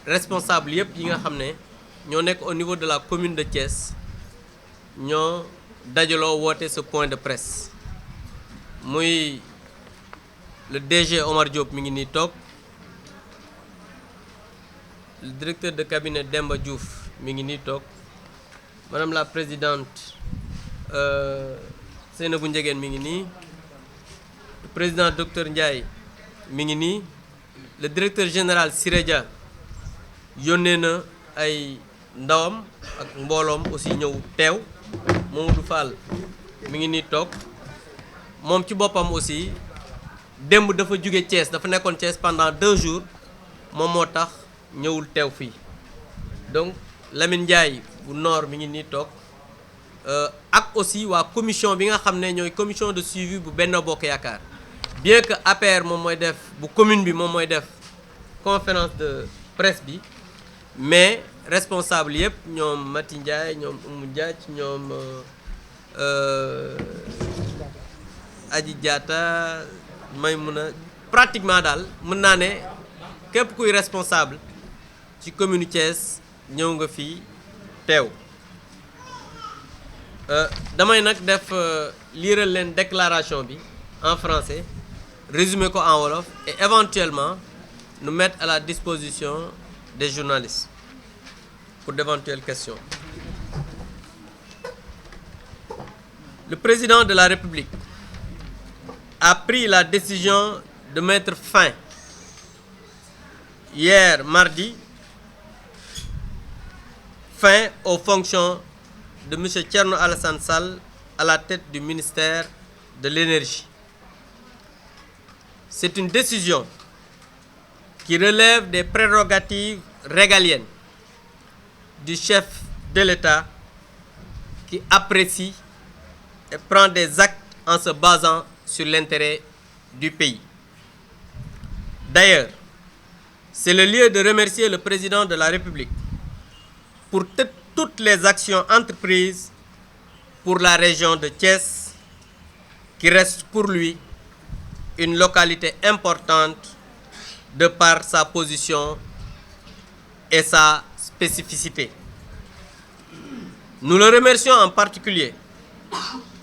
responsable yëpp yi nga xam ne ñoo nekk au niveau de la commune de Thiès ñoo dajaloo woote ce point de presse muy le DG Omar Diop mi ngi nii toog, le directeur de cabinet Demba Diouf mi ngi nii toog, madame la présidente Seynabou Ndiéguène mi ngi nii, le président docteur Ndiaye mi ngi nii, le directeur général Siré Dia yónnee na ay ndawam ak mbooloom aussi ñëw teew, Mamadou Fall mi ngi nii toog, moom ci boppam aussi démb dafa jóge Thiès, dafa nekkoon Thiès pendant 2 jours, moom moo tax ñëwul teew fii. Donc Lamine Ndiaye bu Nord mi ngi nii toog, ak aussi waa commission bi nga xam ne ñooy commission de suivi bu Benno Bokk Yaakaar, bien que APR moom mooy def bu commune bi moom mooy def conférence de presse bi, mais responsable yëpp ñoom Mati Ndiaye, ñoom Oumou Diath, ñoom Adji Diatta, Maymouna, pratiquement daal mën naa ne képp kuy responsable ci commune Thiès ñëw nga fii teew. damay nag def liiral leen déclaration bi en français, résumer ko en wolof et éventuellement nous mettre à la disposition des journalistes pour d'éventuelles questions. Le président de la République a pris la décision de mettre fin hier mardi aux fonctions de M. Thierno Alassane Sall à la tête du ministère de l'Énergie. C'est une décision qui relève des prérogatives régaliennes du chef de l'État qui apprécie et prend des actes en se basant sur l'intérêt du pays. D'ailleurs, c'est le lieu de remercier le président de la République pour toutes les actions entreprises pour la région de Thiès, qui reste pour lui une localité importante de par sa position et sa spécificité. Nous le remercions en particulier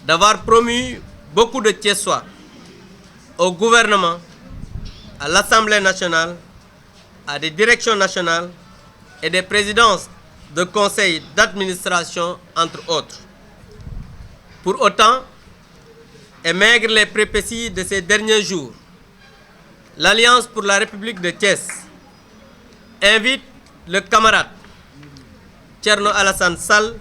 d'avoir promu beaucoup de Thiessois au gouvernement, à l'Assemblée nationale, à des directions nationales et des présidences de conseils d'administration, entre autres. Pour autant, et maigre les péripéties de ces derniers jours, l'Alliance pour la République de Thiès invite le camarade Thierno Alassane Sall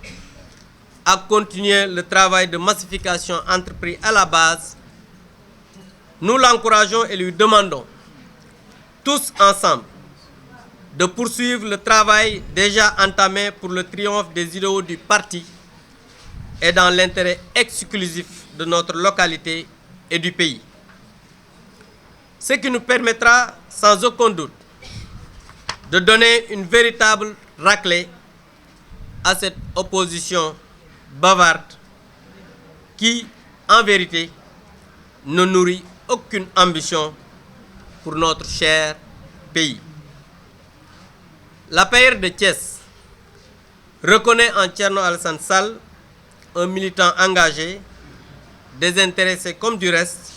à continuer le travail de massification entrepris à la base. Nous l'encourageons et lui demandons, tous ensemble, de poursuivre le travail déjà entamé pour le triomphe des idéaux du parti et dans l'intérêt exclusif de notre localité et du pays. Ce qui nous permettra sans aucun doute de donner une véritable raclée à cette opposition bavarde qui, en vérité, ne nourrit aucune ambition pour notre cher pays. L'APR de Thiès reconnaît en Thierno Alassane Sall un militant engagé, désintéressé comme du reste,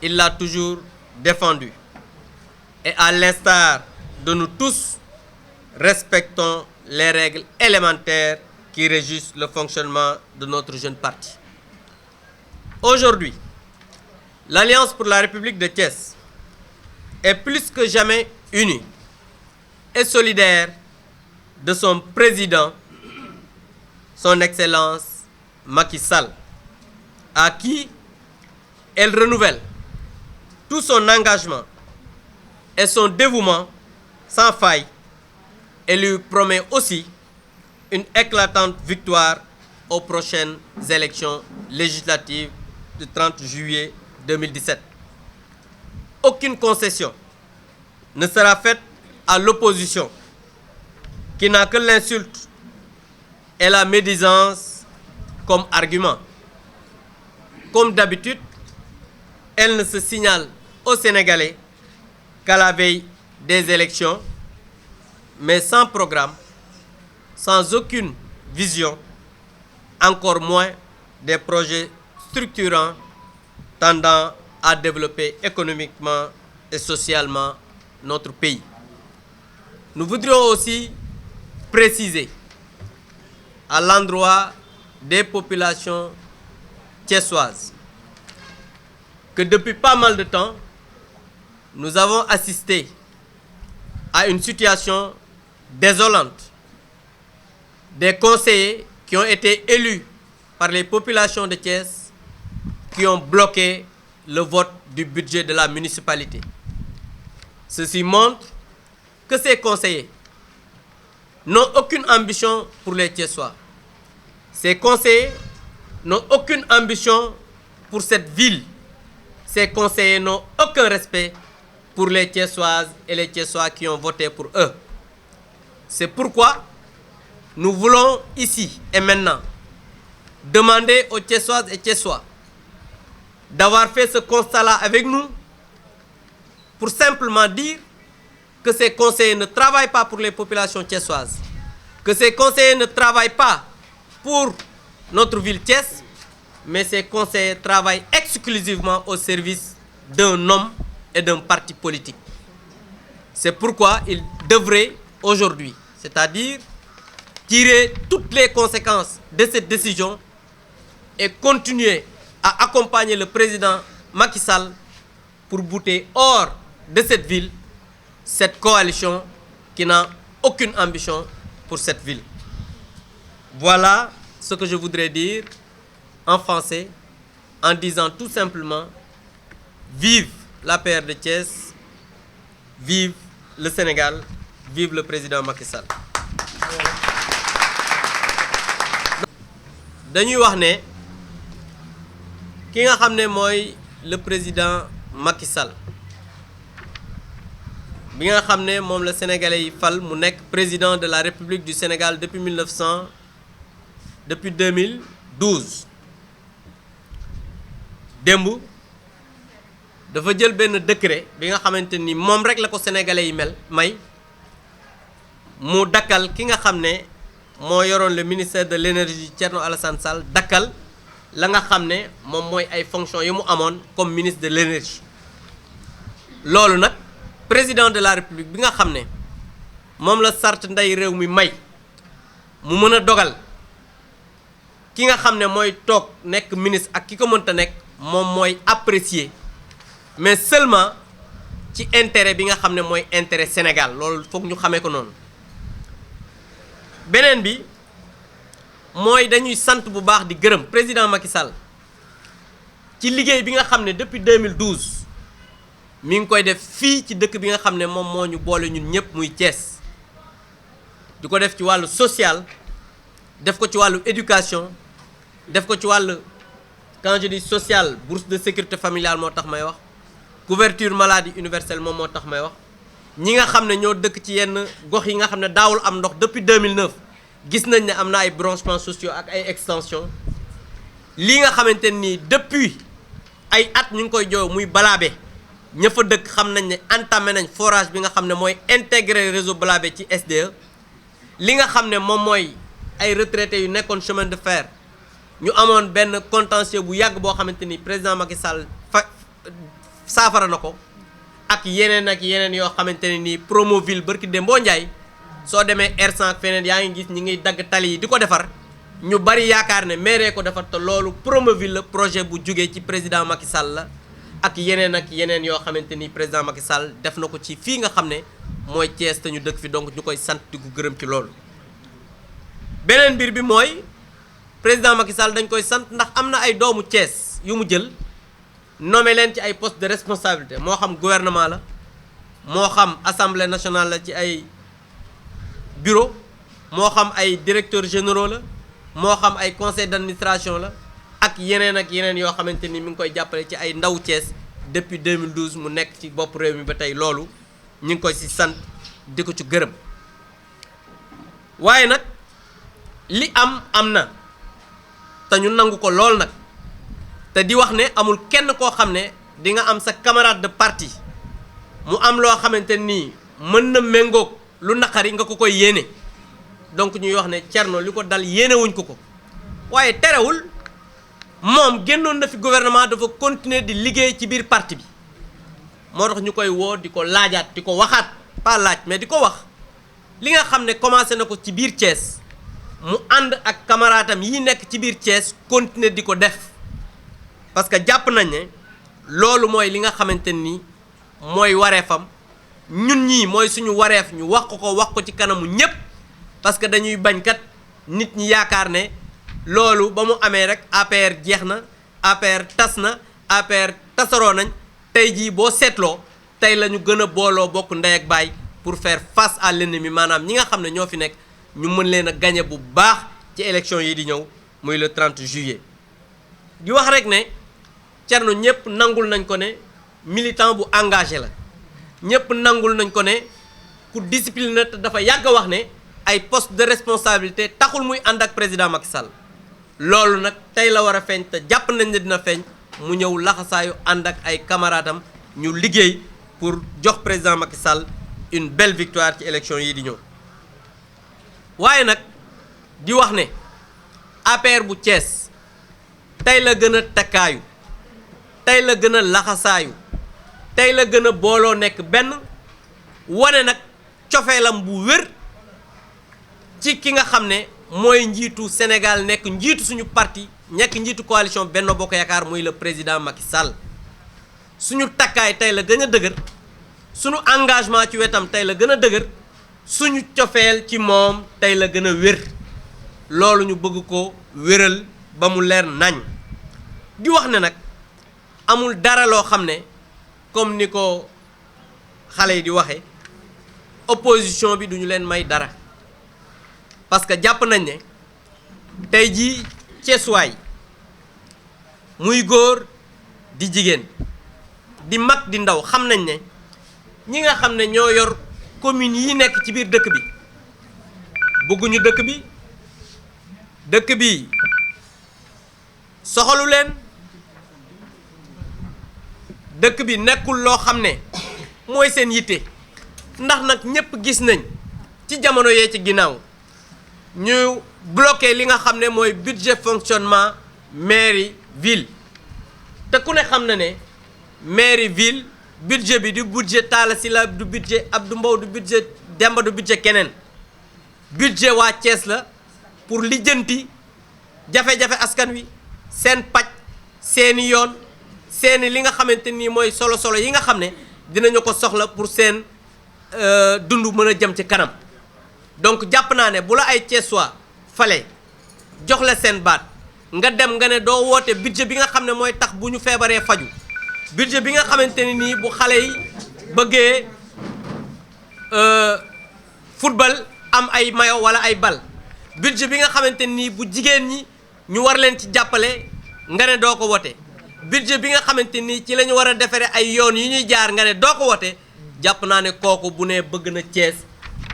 il l'a toujours défendu. Et à l'instar de nous tous, respectons les règles élémentaires qui régissent le fonctionnement de notre jeune parti. Aujourd'hui, l'Alliance pour la République de Thiès est plus que jamais unie et solidaire de son président, son Excellence Macky Sall, à qui elle renouvelle tout son engagement et son dévouement sans faille et lui promet aussi une éclatante victoire aux prochaines élections législatives du 30 juillet 2017. Aucune concession ne sera faite à l'opposition qui n'a que l'insulte et la médisance comme argument. Comme d'habitude, elle ne se signale aux Sénégalais qu'à la veille des élections, mais sans programme, sans aucune vision, encore moins des projets structurants tendant à développer économiquement et socialement notre pays. Nous voudrions aussi préciser à l'endroit des populations thiessoises que depuis pas mal de temps, nous avons assisté à une situation désolante. Des conseillers qui ont été élus par les populations de Thiès qui ont bloqué le vote du budget de la municipalité. Ceci montre que ces conseillers n'ont aucune ambition pour les Thiessois. Ces conseillers n'ont aucune ambition pour cette ville. Ces conseillers n'ont aucun respect pour les Thiessoises et les Thiessois qui ont voté pour eux. C'est pourquoi nous voulons ici et maintenant demander aux Thiessoises et Thiessois d'avoir fait ce constat-là avec nous pour simplement dire que ces conseillers ne travaillent pas pour les populations thiessoises, que ces conseillers ne travaillent pas pour notre ville Thiès, mais ces conseillers travaillent exclusivement au service d'un homme et d'un parti politique. C'est pourquoi ils devraient aujourd'hui, c'est-à-dire tirer toutes les conséquences de cette décision et continuer à accompagner le président Macky Sall pour bouter hors de cette ville cette coalition qui n'a aucune ambition pour cette ville. Voilà ce que je voudrais dire en français en disant tout simplement vive l'APR de Thiès, vive le Sénégal, vive le président Macky Sall. dañuy wax ne ki nga xam ne mooy le président Macky Sall bi nga xam ne moom la sénégalais yi fal mu nekk président de la République du Sénégal depuis 2012 démb dafa jël benn décret bi nga xamante ni moom rek la ko sénégalais yi may mu dakkal ki nga xam ne moo yoroon le ministère de l'énergie Thierno Alassane Sall dakkal la nga xam ne moom mooy ay fonctions yi mu amoon comme ministre de l'énergie loolu nag président de la république bi nga xam ne moom la sart ndey réew mi may mu mën a dogal ki nga xam ne mooy toog nekk ministre ak ki ko mënta nekk moom mooy apprécier mais seulement ci intérêt bi nga xam ne mooy intérêt Sénégal loolu foog ñu xamee ko noonu beneen bi mooy dañuy sant bu baax di gërëm président Macky Sall ci liggéey bi nga xam ne depuis 2012 mi ngi koy def fii ci dëkk bi nga xam ne moom moo ñu boole ñun ñëpp muy Thiès di ko def ci wàllu social def ko ci wàllu éducation def ko ci wàllu quand je dis social bourse de sécurité familiale moo tax may wax couverture maladie universelle moom moo tax may wax ñi nga xam ne ñoo dëkk ci yenn gox yi nga xam ne daawul am ndox depuis 2009 gis nañ ne am na ay branchements sociaux ak ay extensions lii nga xamante nii depuis ay at ñu ngi koy joow muy Balabé ña fa dëkk xam nañ ne entamé nañ forage bi nga xam ne mooy intégrer réseau Balabé ci SDE li nga xam ne moom mooy ay retraités yu nekkoon chemin de fer ñu amoon benn contentieux bu yàgg boo xamante ni président Macky Sall saafara na ko ak yeneen yoo xamante ne nii Promoville barki Dembo Ndiaye soo demee R100 ak feneen yaa ngi gis ñi ngi dagg tali yi di ko defar ñu bari yaakaar ne maire ko defar te loolu Promoville la projet bu jugee ci président Macky Sall la ak yeneen yoo xamante ni président Macky Sall def na ko ci fii nga xam ne mooy Thiès te ñu dëkk fi donc ñu koy sant di ko gërëm ci loolu. beneen mbir bi mooy président Macky Sall dañ koy sant ndax am na ay doomu Thiès yu mu jël nommé leen ci ay poste de responsabilité moo xam gouvernement la moo xam assemblée nationale la ci ay bureau moo xam ay directeurs généraux la moo xam ay conseil d'administration la ak yeneen yoo xamante ni mi ngi koy jàppale ci ay ndaw Thiès depuis 2012 mu nekk ci bopp réew mi ba tey loolu ñu ngi koy ci sant di ko ci gërëm waaye nag li am na te ñu nangu ko lool nag te di wax ne amul kenn koo xam ne di nga am sa camarade de parti mu am loo xamante nii mën na méngoog lu naqari nga ko koy yéene donc ñuy wax ne Thierno li ko dal yéene wuñ ko ko waaye terewul moom génnoon na fi gouvernement dafa continuer di liggéey ci biir parti bi moo tax ñu koy woo di ko laajaat di ko waxaat pas laaj mais di ko wax li nga xam ne commencé na ko ci biir Thiès mu ànd ak camaraatam yi nekk ci biir Thiès continuer di ko def parce que jàpp nañ ne loolu mooy li nga xamante ni mooy wareefam ñun ñii mooy suñu wareef ñu wax ko ci kanamu ñépp parce que dañuy bañ kat nit ñi yaakaar ne loolu ba mu amee rek APR jeex na APR tas na APR tasaroo nañ tey jii boo seetloo tey la ñu gën a booloo bokk ndey ak baay pour faire face à l'ennemi maanaam ñi nga xam ne ñoo fi nekk ñu mën leen a gagner bu baax ci élection yi di ñëw muy le 30 juillet. di wax rek ne Thierno ñëpp nangul nañ ko ne militant bu engagé la ñëpp nangul nañ ko ne ku discipliné te dafa yàgg a wax ne ay poste de responsabilité taxul muy ànd ak président Macky Sall loolu nag tey la war a feeñ te jàpp nañ ne dina feeñ mu ñëw laxasaayu ànd ak ay camarades am ñu liggéey pour jox président Macky Sall une belle victoire ci élection yi di ñëw waaye nag di wax ne APR bu Thiès tey la gën a takkaayu tey la gën a laxasaayu tey la gën a booloo nekk benn wane nag cofeelam bu wér ci ki nga xam ne mooy njiitu Sénégal nekk njiitu suñu parti nekk njiitu coalition Benno Bokk Yaakaar muy le président Macky Sall suñu takkaay tey la gën a dëgër suñu engagement ci wetam tey la gën a dëgër suñu cofeel ci moom tey la gën a wér loolu ñu bëgg ko wéral ba mu leer nañ di wax ne nag amul dara loo xam ne comme ni ko xale yi di waxe opposition bi duñu leen may dara parce que jàpp nañ ne tey jii Ceesuwaay muy góor di jigéen di mag di ndaw xam nañ ne ñi nga xam ne ñoo yor communes yi nekk ci biir dëkk bi bëgguñu dëkk bi soxalu leen dëkk bi nekkul loo xam ne mooy seen yitte ndax nag ñépp gis nañ ci jamono yee ci ginnaaw ñu bloqué li nga xam ne mooy budget fonctionnement mairie ville te ku ne xam na ne mairie ville budget bi du budget Talla Sylla du budget Abdou Mbow du budget Demba du budget keneen budget waa Thiès la pour lijjanti jafe-jafe askan wi seen paj seeni yoon seeni li nga xamante ni mooy solo yi nga xam ne dinañu ko soxla pour seen dund mën a jëm ci kanam donc jàpp naa ne bu la ay Thiessois fale jox la seen baat nga dem nga ne doo woote budget bi nga xam ne mooy tax bu ñu feebaree faju budget bi nga xamante ni nii bu xale yi bëggee football am ay mayo wala ay bal budget bi nga xamante nii bu jigéen ñi ñu war leen ci jàppale nga ne doo ko wote budget bi nga xamante nii ci la ñu war a defaree ay yoon yu ñuy jaar nga ne doo ko wote jàpp naa ne kooku bu ne bëgg na Thiès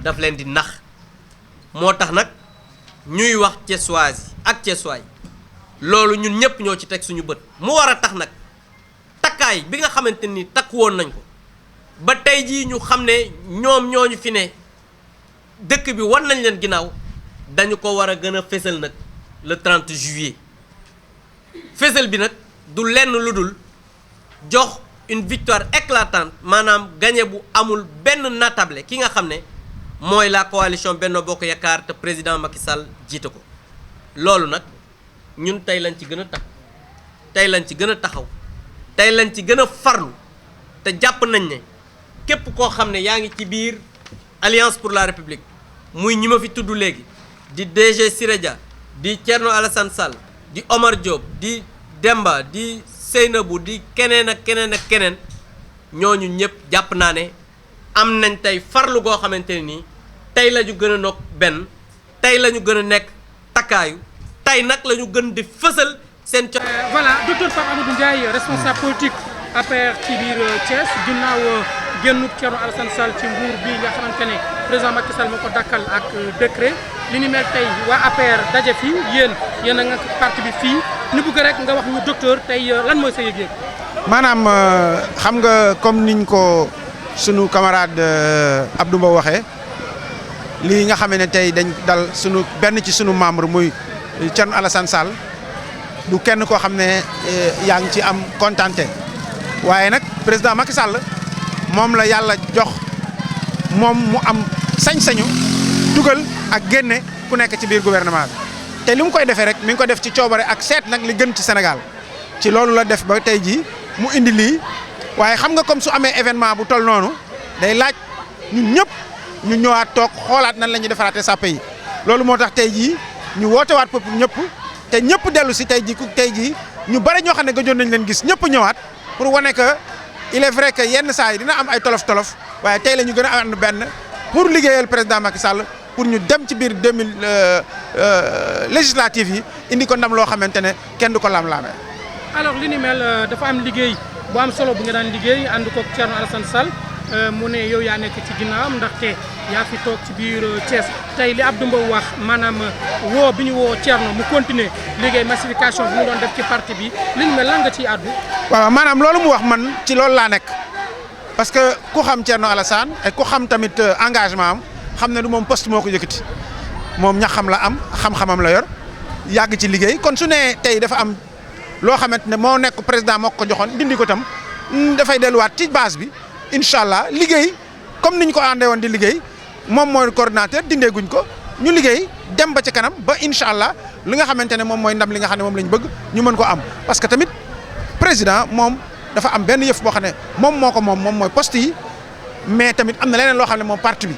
daf leen di nax moo tax nag ñuy wax Thiessois yi ak Thiessois yi loolu ñun ñëpp ñoo ci teg suñu bët mu war a tax nag takkaay bi nga xamante ni takk woon nañ ko ba tey jii ñu xam ne ñoom ñooñu fi ne dëkk bi war nañ leen ginnaaw dañu ko war a gën a fésal nag le 30 juillet fésal bi nag du lenn lu dul jox une victoire éclatante maanaam gagné bu amul benn natable ki nga xam ne mooy la coalition Benno Bokk Yaakaar te président Macky Sall jiite ko loolu nag ñun tey lañ ci gën a tax tey lañ ci gën a taxaw tey lañ ci gën a farlu te jàpp nañ ne képp koo xam ne yaa ngi ci biir Alliance pour la République muy ñi ma fi tudd léegi di DG Siré Dia di Thierno Alassane Sall di Omar Diop di Demba di Seynabou di keneen ak keneen ñooñu ñëpp jàpp naa ne am nañ tey farlu goo xamante ne nii tey la ñu gën a nokk benn tey la ñu gën a nekk takkaayu tey nag la ñu gën di fësal seen voilà docteur Pape Amadou Ndiaye responsable politique APR ci biir Thiès ginnaaw génnub Thierno Alassane Sall ci nguur bi nga xamante ne président Macky Sall moo ko dakkal ak décret li ni mel tey waa APR daje fii yéen a nga parti bi fii ñu bëgg rek nga wax ñu docteur tey lan mooy sa yëg-yëg. maanaam xam nga comme niñ ko sunu camarade Abdou Mbow waxee lii nga xam ne tey dañ dal sunu benn ci sunu membre muy Thierno Alassane Sall du kenn koo xam ne yaa ngi ci am kontante waaye nag président Macky Sall moom la yàlla jox moom mu am sañ-sañu dugal ak génne ku nekk ci biir gouvernement bi te li mu koy defee rek mi ngi ko def ci coobare ak seet nag li gën ci Sénégal ci loolu la def ba tey jii mu indi lii waaye xam nga comme su amee événement bu toll noonu day laaj ñun ñëpp ñu ñëwaat toog xoolaat nan la ñuy defaraatee sàppe yi loolu moo tax tey jii ñu wootewaat peuple ñëpp te ñëpp dellu si tey jii ñu bari ñoo xam ne gëjoon nañ leen gis ñëpp ñëwaat pour wane que il est vrai que yenn saa yi dina am ay tolof-tolof waaye tey la ñu gën a ànd benn pour liggéeyal président Macky Sall pour ñu dem ci biir législative yi indi ko ndam loo xamante ne kenn du ko lam-laamee. alors li ni mel dafa am liggéey bu am solo bu nga daan liggéey ànd ko Thierno Alassane Sall mu ne yow yaa nekk ci ginnaawam ndaxte yaa fi toog ci biir Thiès tey li Abdou Mbow wax maanaam woo bi ñu woo Thierno mu continuer liggéey massification bi mu doon def ci parti bi li ni mel lan nga ciy àddu. waaw maanaam loolu mu wax man ci loolu laa nekk parce que ku xam Thierno Alassane et ku xam tamit engagement am xam ne du moom poste moo ko yëkkati moom ñaxam la am xam-xamam la yor yàgg ci liggéey kon su ne tey dafa am loo xamante ne moo nekk président moo ko joxoon dindi ko tam dafay delluwaat ci base bi incha allah liggéey comme niñ ko àndee woon di liggéey moom mooy coordinateur dindee guñ ko ñu liggéey dem ba ci kanam ba incha allah li nga xamante ne moom mooy ndam li nga xam ne moom lañ bëgg ñu mën ko am parce que tamit président moom dafa am benn yëf boo xam ne moom moo ko moom mooy poste yi mais tamit am na leneen loo xam ne moom parti bi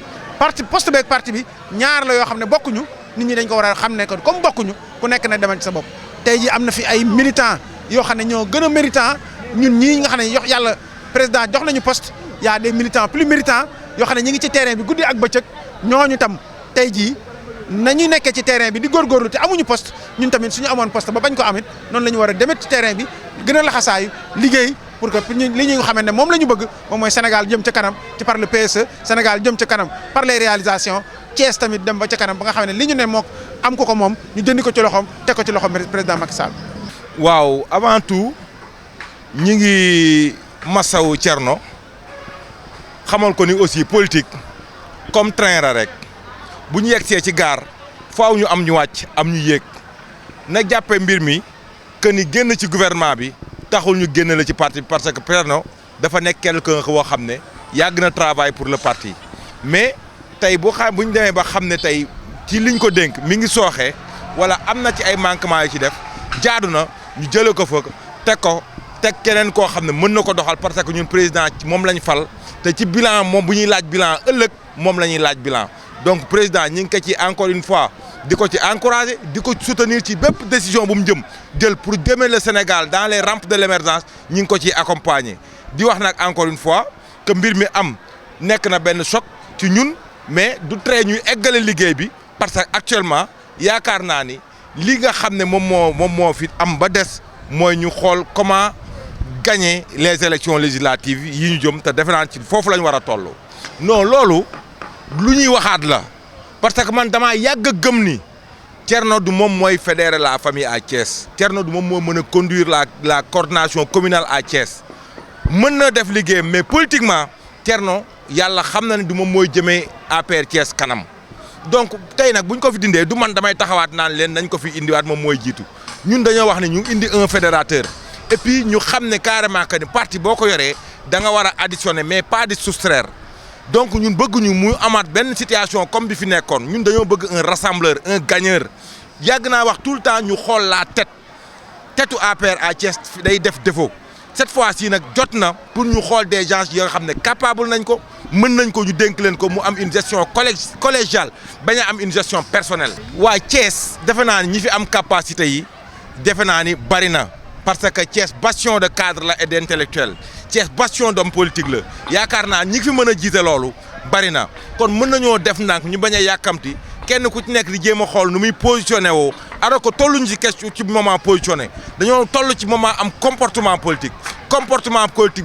poste beeg parti bi ñaar la yoo xam ne bokkuñu nit ñi dañ ko war a xam ne que comme bokkuñu ku nekk na demal ci sa bopp tey jii am na fi ay militants yoo xam ne ñoo gën a méritant ñun ñii nga xam ne yàlla président jox nañu poste y a des militants plus méritants yoo xam ne ñi ngi ci terrain bi guddi ak bëccëg ñooñu tam tey jii nañu nekkee ci terrain bi di góorgóorlu te amuñu poste ñun tamit suñu amoon poste ba bañ ko amit noonu la ñu war a demet ci terrain bi gën a laxasaayu liggéey pour que li ñu nga xamante ne moom la ñu bëgg moom mooy Sénégal jëm ca kanam ci par le PSE Sénégal jëm ca kanam par les réalisations Thiès tamit dem ba ca kanam ba nga xam ne li ñu ne mook am ko moom ñu jëndi ko ci loxoom teg ko ci loxoom président Macky Sall. waaw avant tout ñi ngi masawu Thierno xamal ko ni aussi politique comme train la rek bu ñu yegsee ci gaar faaw ñu am ñu wàcc am ñu yéeg na jàppee mbir mi que ni génn ci gouvernement bi taxul ñu génn la ci parti bi parce que Thierno dafa nekk quelqu'un boo xam ne yàgg na travail pour le parti mais tey bu ñu demee ba xam ne tey ci liñ ko dénk mi ngi sooxee wala am na ci ay manquements yu ci def jaadu na ñu jëlee ko fa teg keneen koo xam ne mën na ko doxal parce que ñun président moom lañ fal te ci bilan moom bu ñuy laaj bilan ëllëg moom la ñuy laaj bilan donc président ñi ngi ko ci encore une fois di ko ci encourager di ko soutenir ci bépp décision bu mu jël pour jëmee le Sénégal dans les rampes de l'émergence ñi ngi ko ciy accompagner di wax nag encore une fois que mbir mi am nekk na benn choc ci ñun mais du tere ñuy eggale liggéey bi parce que actuellement yaakaar naa ni li nga xam ne moom moo fi am ba des mooy ñu xool comment gagner les élections législatives yi ñu jëm te defe naa ci foofu la ñu war a toll. non loolu lu ñuy waxaat la parce que man damaa yàgg a gëm ni Thierno du moom mooy fédérer la famille à Thiès Thierno du moom moo mën a conduire la coordination communale à Thiès mën na def liggéeyam mais politiquement Thierno yàlla xam na ne du moom mooy jëmee APR Thiès kanam donc tey nag bu ñu ko fi dindee du man damay taxawaat naan leen nañ ko fi indiwaat moom mooy jiitu ñun dañoo wax ne ñu indi un fédérateur et puis ñu xam ne carrément que ni parti boo ko yoree da nga war a additionner mais pas di soustraire donc ñun bëgguñu mu amaat benn situation comme bi fi nekkoon ñun dañoo bëgg un rassembleur un gagneur yàgg naa wax tout le temps ñu xool la tetu APR à Thiès day def défaut cette fois-ci nag jot na pour ñu xool des gens yoo xam ne capable nañ ko mën nañ ko ñu dénk leen ko mu am une gestion collégiale bañ a am une gestion personnelle. waa Thiès defe naa ni ñi fi am capacité yi defe naa ni bari na parce que Thiès bastion de cadre la et d'intellectuel Thiès bastion d'homme politique la yaakaar naa ñi fi mën a jiite loolu bari na kon mën nañoo def ndànk ñu bañ a yàkkamti kenn ku ci nekk di jéem a xool nu muy positionné woo alors que tolluñu ci question ci moment positionné dañoo toll ci moment am comportement politique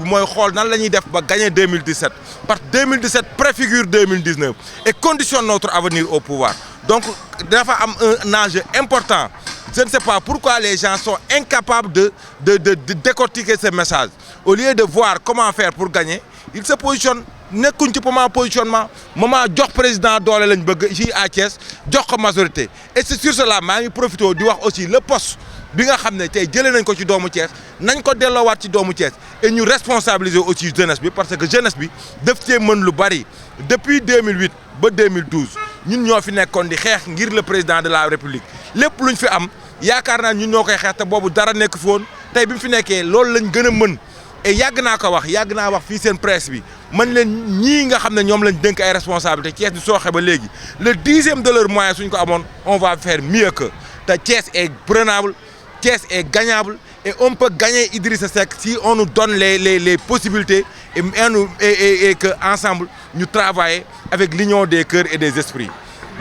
bi mooy xool nan la ñuy def ba gagner 2017 parce que 2017 préfigure 2019 et conditionne notre avenir au pouvoir donc dafa am un enjeu important je ne sais pas pourquoi les gens sont incapables de décortiquer ce message au lieu de voir comment faire pour gagner ils se positionnent nekkuñ ci moment positionnement moment jox président doole lañ bëgg ici à Thiès jox ko majorité et c'est sur cela maa ngi profité di wax aussi le poste bi nga xam ne tey jëlee nañ ko ci doomu Thiès nañ ko delloowaat ci doomu Thiès et ñu responsabiliser aussi jeunesse bi parce que jeunesse bi daf cee mën lu bari depuis 2008 ba 2012 ñun ñoo fi nekkoon di xeex ngir le président de la République lépp luñ fi am yaakaar naa ñun ñoo koy xeex te boobu dara nekk fi woon tey bi mu fi nekkee loolu lañ gën a mën et yàgg naa ko wax yàgg naa wax fii seen presse bi man leen ñii nga xam ne ñoom lañ dénk ay responsabilité Thiès di sooxe ba léegi le 10e de leur moyen suñ ko amoon on va faire mieux que te Thiès est prenable Thiès est gagnable et on peut gagner Idrissa Seck si on nous donne les possibilités et que ensemble ñu travailler avec l'union des cœurs et des esprits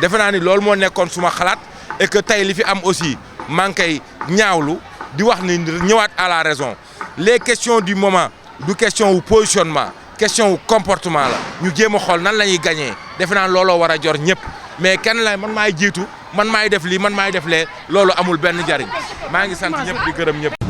defe naa ni loolu moo nekkoon suma xalaat et que tey li fi am aussi maa ngi koy ñaawlu di wax ni ñëwaat à la raison les questions du moment du question wu positionnement question wu comportement la ñu jéem a xool nan la ñuy gagner defe naa looloo war a jor ñëpp mais kenn la man maay jiitu man maay def lii man maay def lee loolu amul benn njariñ maa ngi sant ñëpp di gërëm ñëpp.